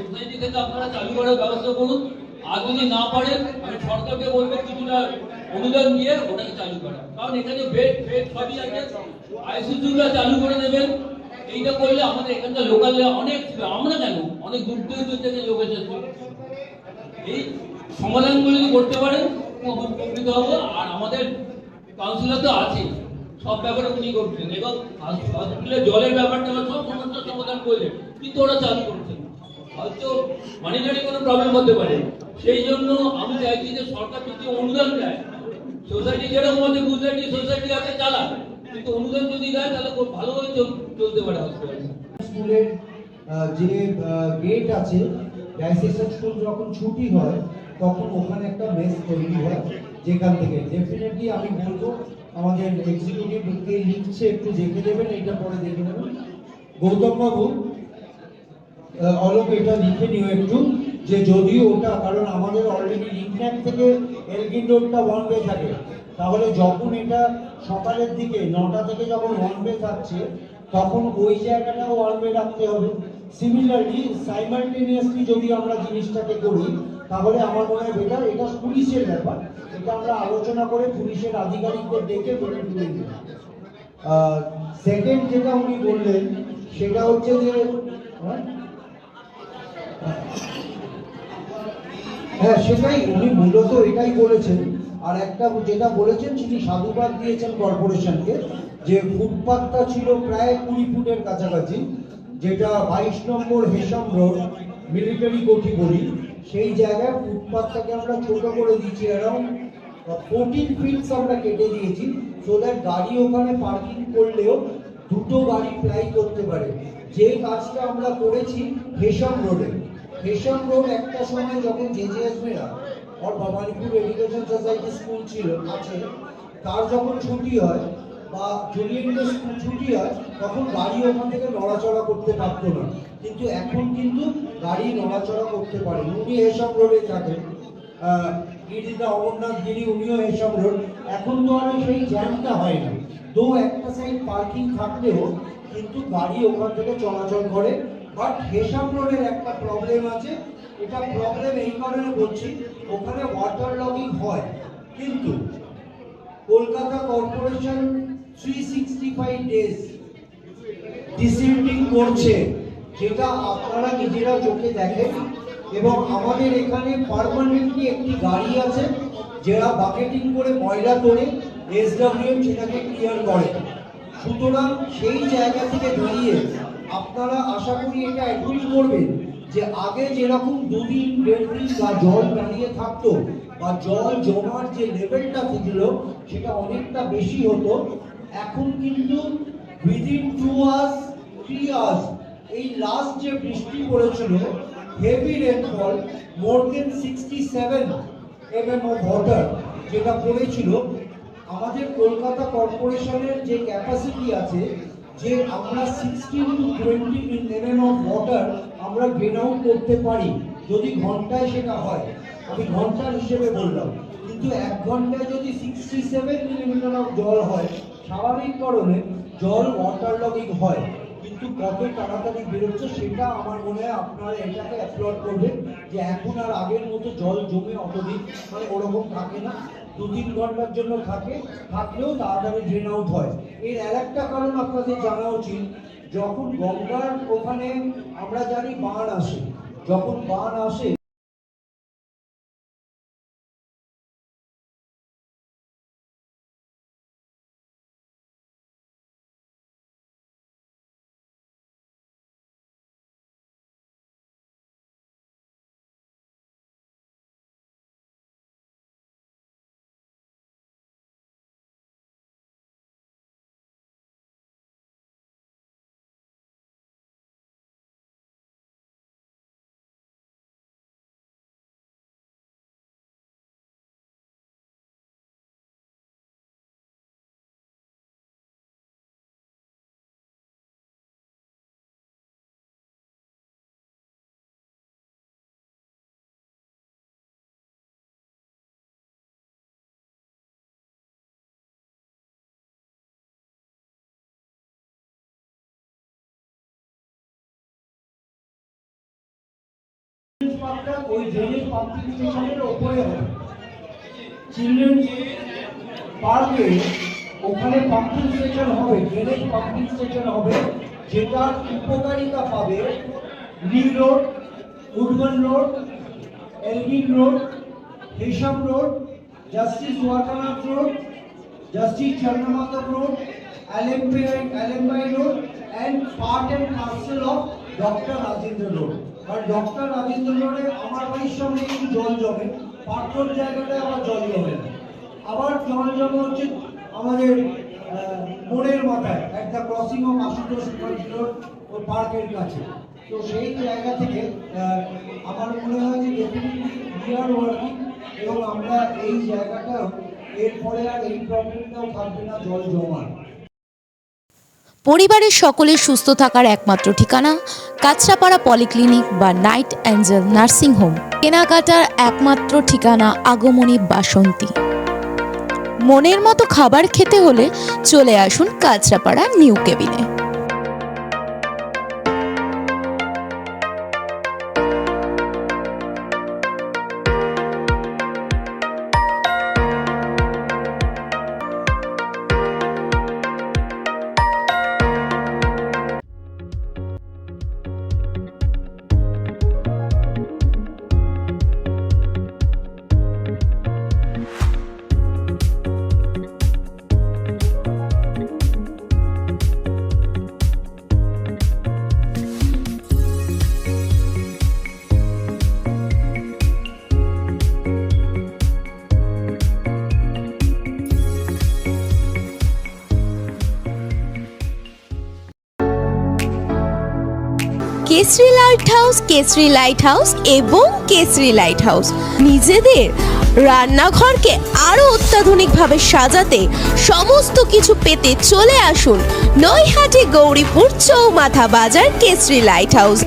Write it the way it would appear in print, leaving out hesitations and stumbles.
Society থেকে আপনারা চালু করার ব্যবস্থা করুন। আর যদি না পারেন আমি সরকারকে বলবো কিছুটা অনুদান দিয়ে ওটাকে চালু করা, কারণ এখানে বেড ফেড সবই আছে, আইসিইউগুলো চালু করে দেবেন। এইটা করলে আমাদের এখানকার লোকাল অনেক, আমরা কেন অনেক দূর দূর থেকে লোক এসেছে, এই সমাধানগুলো যদি করতে পারেন খুব উপকৃত হবো। আর আমাদের কাউন্সিলর তো আছে, সব ব্যাপারে উনি করছেন, এবং হসপিটালের জলের ব্যাপারটা সব সমস্যার সমাধান করলেন, কিন্তু ওরা চালু করছেন। হয়তো মানিটারি কোনো প্রবলেম হতে পারে, সেই জন্য আমি চাইছি যে সরকার যদি অনুদান দেয়, সোসাইটি যেরকম আমাদের গুজরাটি সোসাইটি আছে চালাক, কিন্তু অনুদান যদি দেয় তাহলে খুব ভালোভাবে চলতে পারে হসপিটাল। স্কুলের যে গেট আছে, ডাইসেকশন স্কুল যখন ছুটি হয় তখন ওখানে একটা মেস তৈরি হয়, যেখান থেকে ডেফিনেটলি আমি বলবো আমাদের এক্সিকিউটিভ কে লিখছে, একটু দেখে দেবেন, এটা পরে দেখে নেবেন গৌতম বাবু, অলোক এটা লিখে নিও একটু, যে যদিও ওটা, কারণ আমাদের অলরেডি লিঙ্কন্যাক থেকে এলগিন রোডটা ওয়ান ওয়ে থাকে, তাহলে যখন এটা সকালের দিকে 9টা থেকে যখন ওয়ান ওয়ে থাকছে তখন ওই জায়গাটা ওয়ান ওয়ে রাখতে হবে। সিমিলারলি সাইমালটেনিয়াসলি যদি আমরা জিনিসটাকে করি তাহলে আমার মনে হয় বেটার। এটা পুলিশের ব্যাপার, এটা আমরা আলোচনা করে পুলিশের আধিকারিকদের ডেকে বলে তুলে দিই। সেকেন্ড যেটা উনি বললেন সেটা হচ্ছে যে হ্যাঁ, সেটাই উনি মূলত এটাই বলেছেন। আর একটা যেটা বলেছেন তিনি সাধুবাদ দিয়েছেন কর্পোরেশনকে, যে ফুটপাথটা ছিল প্রায় 20 ফুটের কাছাকাছি, যেটা 22 নম্বর হেসাম রোড মিলিটারি কোঠি বলি, সেই জায়গায় ফুটপাথটাকে আমরা ছোট করে দিয়েছি, অ্যারাউন্ড 14 ফিটস আমরা কেটে দিয়েছি, সো দ্যাট গাড়ি ওখানে পার্কিং করলেও দুটো গাড়ি প্লাই করতে পারে। যে কাজটা আমরা করেছি হেসাম রোডে, হেসাম রোড একটা সময় যখন জেজেএসমেরা আর ভবানীপুর এডুকেশন সোসাইটি স্কুল ছিল আছে, তার যখন ছুটি হয় বা জুনিয়রদের স্কুল ছুটি হয় তখন গাড়ি ওখান থেকে নড়াচড়া করতে পারতো না, কিন্তু এখন কিন্তু গাড়ি নড়াচড়া করতে পারে। উনি হেসাম রোডে থাকেন, গিরিদা অমরনাথ গিরি, উনিও হেসাম রোড, এখন তো আর সেই জ্যামটা হয় না, তো একটা সাইড পার্কিং থাকলেও কিন্তু গাড়ি ওখান থেকে চলাচল করে। বাট হেসাম রোডের একটা প্রবলেম আছে, এটা প্রবলেম এই কারণে বলছি, ওখানে ওয়াটার লগিং হয়, কিন্তু কলকাতা কর্পোরেশন 365 ডেজ ডিসিল্টিং করছে, যেটা আপনারা নিজেরা চোখে দেখেন। এবং আমাদের এখানে পার্মানেন্টলি একটি গাড়ি আছে যারা বাকেটিং করে ময়লা তোলে, এসডব্লিউএম সেটাকে ক্লিয়ার করে। সুতরাং সেই জায়গা থেকে দাঁড়িয়ে আপনারা আশা করি এটা অ্যাডমিট করবেন যে আগে যেরকম 2 দিন 1.5 দিন বা জল দাঁড়িয়ে থাকতো বা জল জমার যে লেভেলটা ছিল সেটা অনেকটা বেশি হতো, এখন কিন্তু উইদিন 2 আওয়ার্স 3 আওয়ার্স, এই লাস্ট যে বৃষ্টি পড়েছিল heavy rainfall, more than 67 mm of water যেটা পড়েছিল, আমাদের কলকাতা কর্পোরেশনের যে ক্যাপাসিটি আছে যে আমরা 16 to 20 mm অফ ওয়াটার আমরা ড্রেন আউট করতে পারি যদি ঘন্টায় সেটা হয়, আমি ঘন্টার হিসেবে বললাম, কিন্তু 1 ঘন্টায় যদি 67 মিলিমিটার অফ জল হয়, স্বাভাবিক কারণে জল ওয়াটার লগিং হয়, কিন্তু কত তাড়াতাড়ি বেরোচ্ছে সেটা আমার মনে হয় আপনারা এটাকে অ্যাপ্লড করবেন, যে এখন আর আগের মতো জল জমে অতদিন মানে ওরকম থাকে না, 2-3 ঘন্টার জন্য থাকে, থাকলেও তাড়াতাড়ি ড্রেন আউট হয়। এর আরেকটা কারণ আপনাদের জানা উচিত, যখন গঙ্গার ওখানে আমরা জানি বান আসে, যখন বান আসে পার্কটা ওই ড্রেনেজ পাম্পিং স্টেশনের ওপরে হবে। চিলড্রেন পার্কে ওখানে পাম্পিং স্টেশন হবে, ড্রেনেজ পাম্পিং স্টেশন হবে, যেটার উপকারিতা পাবে লিং road, Woodman road, Elgin road, হেশাম রোড, জাস্টিস ওয়াকানাথ road, justice Chandramadhab road, Alembai Road, and part and parcel of Dr. Rajendra Road. আর ডক্টর রাজেন্দ্র রোডে আমার বাড়ির সামনে একটু জল জমে, পাথর জায়গাটায় আবার জল জমে না, আবার জল জমে হচ্ছে আমাদের মোড়ের মাথায় একটা ক্রসিং অফ আশুতোষ রোড ও পার্কের কাছে। তো সেই জায়গা থেকে আমার মনে হয় যে ডেফিনেটলি উই আর ওয়ার্কিং, এবং আমরা এই জায়গাটা এরপরে আর এই প্রবলেমটাও থাকবে না জল জমার। পরিবারের সকলের সুস্থ থাকার একমাত্র ঠিকানা কাঁচরাপাড়া পলিক্লিনিক বা নাইট অ্যাঞ্জেল নার্সিং হোম। কেনাকাটার একমাত্র ঠিকানা আগমনী বাসন্তী। মনের মতো খাবার খেতে হলে চলে আসুন কাঁচরাপাড়া নিউ কেবিনে। কেসরি লাইট হাউস এবং কেসরি লাইট হাউস নিজেদের রান্নাঘরকে আরো অত্যাধুনিকভাবে সাজাতে সমস্ত কিছু পেতে চলে আসুন নৈহাটি গৌরীপুর চৌমাথা বাজার কেসরি লাইট হাউস।